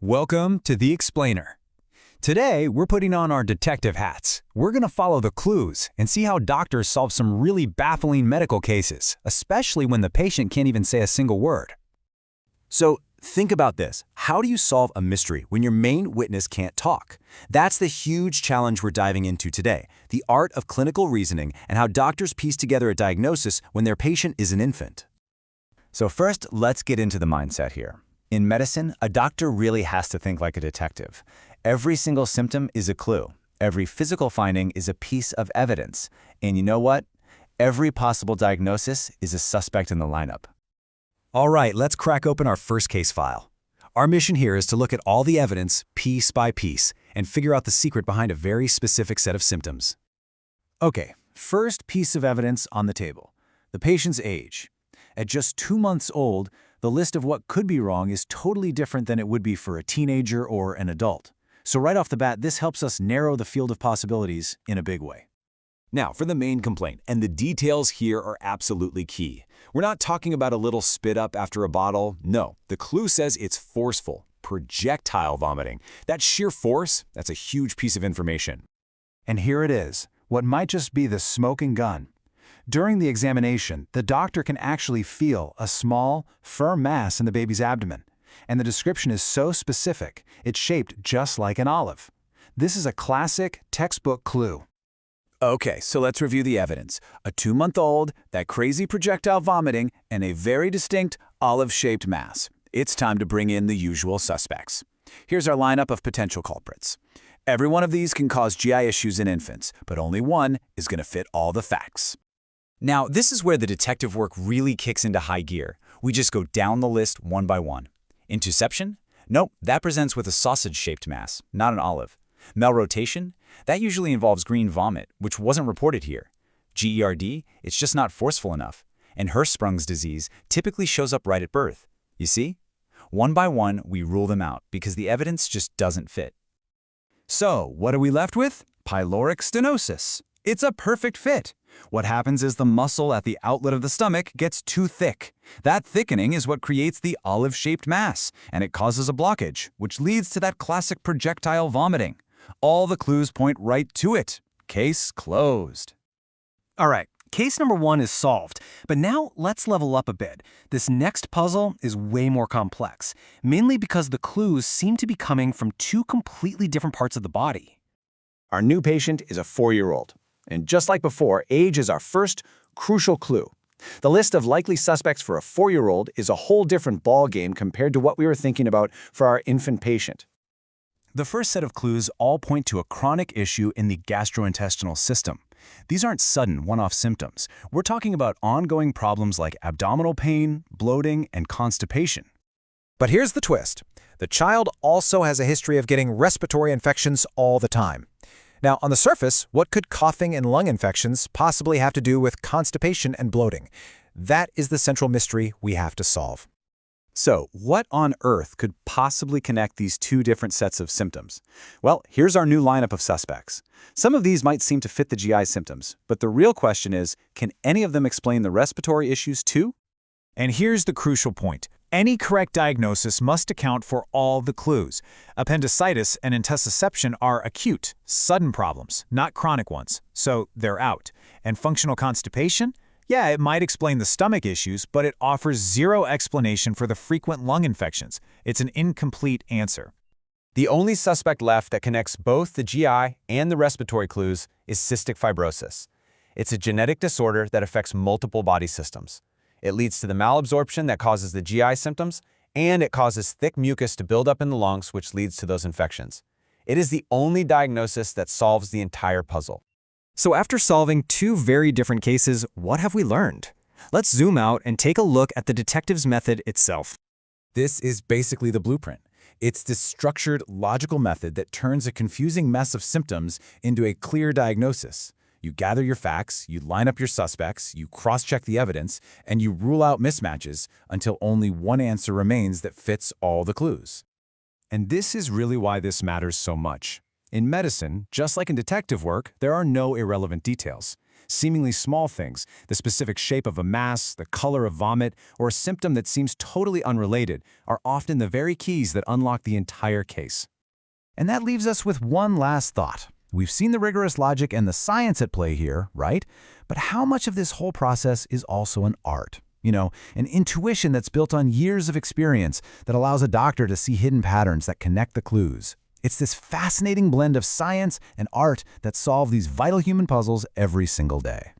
Welcome to The Explainer. Today, we're putting on our detective hats. We're going to follow the clues and see how doctors solve some really baffling medical cases, especially when the patient can't even say a single word. So think about this. How do you solve a mystery when your main witness can't talk? That's the huge challenge we're diving into today, the art of clinical reasoning and how doctors piece together a diagnosis when their patient is an infant. So first, let's get into the mindset here. In medicine, a doctor really has to think like a detective. Every single symptom is a clue. Every physical finding is a piece of evidence. And you know what? Every possible diagnosis is a suspect in the lineup. All right, let's crack open our first case file. Our mission here is to look at all the evidence piece by piece and figure out the secret behind a very specific set of symptoms. Okay, first piece of evidence on the table, the patient's age. At just 2 months old, the list of what could be wrong is totally different than it would be for a teenager or an adult. So right off the bat, this helps us narrow the field of possibilities in a big way. Now, for the main complaint, and the details here are absolutely key. We're not talking about a little spit up after a bottle. No, the clue says it's forceful, projectile vomiting. That sheer force, that's a huge piece of information. And here it is, what might just be the smoking gun. During the examination, the doctor can actually feel a small, firm mass in the baby's abdomen. And the description is so specific, it's shaped just like an olive. This is a classic textbook clue. Okay, so let's review the evidence. A 2-month-old, that crazy projectile vomiting, and a very distinct olive-shaped mass. It's time to bring in the usual suspects. Here's our lineup of potential culprits. Every one of these can cause GI issues in infants, but only one is going to fit all the facts. Now, this is where the detective work really kicks into high gear. We just go down the list one by one. Intussusception? Nope, that presents with a sausage-shaped mass, not an olive. Malrotation? That usually involves green vomit, which wasn't reported here. GERD? It's just not forceful enough. And Hirschsprung's disease typically shows up right at birth. You see? One by one, we rule them out because the evidence just doesn't fit. So, what are we left with? Pyloric stenosis. It's a perfect fit. What happens is the muscle at the outlet of the stomach gets too thick. That thickening is what creates the olive-shaped mass, and it causes a blockage, which leads to that classic projectile vomiting. All the clues point right to it. Case closed. All right, case number 1 is solved, but now let's level up a bit. This next puzzle is way more complex, mainly because the clues seem to be coming from 2 completely different parts of the body. Our new patient is a 4-year-old. And just like before, age is our first crucial clue. The list of likely suspects for a 4-year-old is a whole different ballgame compared to what we were thinking about for our infant patient. The first set of clues all point to a chronic issue in the gastrointestinal system. These aren't sudden, one-off symptoms. We're talking about ongoing problems like abdominal pain, bloating, and constipation. But here's the twist. The child also has a history of getting respiratory infections all the time. Now, on the surface, what could coughing and lung infections possibly have to do with constipation and bloating? That is the central mystery we have to solve. So, what on earth could possibly connect these 2 different sets of symptoms? Well, here's our new lineup of suspects. Some of these might seem to fit the GI symptoms, but the real question is, can any of them explain the respiratory issues too? And here's the crucial point. Any correct diagnosis must account for all the clues. Appendicitis and intussusception are acute, sudden problems, not chronic ones, so they're out. And functional constipation? Yeah, it might explain the stomach issues, but it offers zero explanation for the frequent lung infections. It's an incomplete answer. The only suspect left that connects both the GI and the respiratory clues is cystic fibrosis. It's a genetic disorder that affects multiple body systems. It leads to the malabsorption that causes the GI symptoms, and it causes thick mucus to build up in the lungs, which leads to those infections. It is the only diagnosis that solves the entire puzzle. So after solving 2 very different cases, what have we learned? Let's zoom out and take a look at the detective's method itself. This is basically the blueprint. It's this structured, logical method that turns a confusing mess of symptoms into a clear diagnosis. You gather your facts, you line up your suspects, you cross-check the evidence, and you rule out mismatches until only one answer remains that fits all the clues. And this is really why this matters so much. In medicine, just like in detective work, there are no irrelevant details. Seemingly small things, the specific shape of a mass, the color of vomit, or a symptom that seems totally unrelated, are often the very keys that unlock the entire case. And that leaves us with one last thought. We've seen the rigorous logic and the science at play here, right? But how much of this whole process is also an art? You know, an intuition that's built on years of experience that allows a doctor to see hidden patterns that connect the clues. It's this fascinating blend of science and art that solve these vital human puzzles every single day.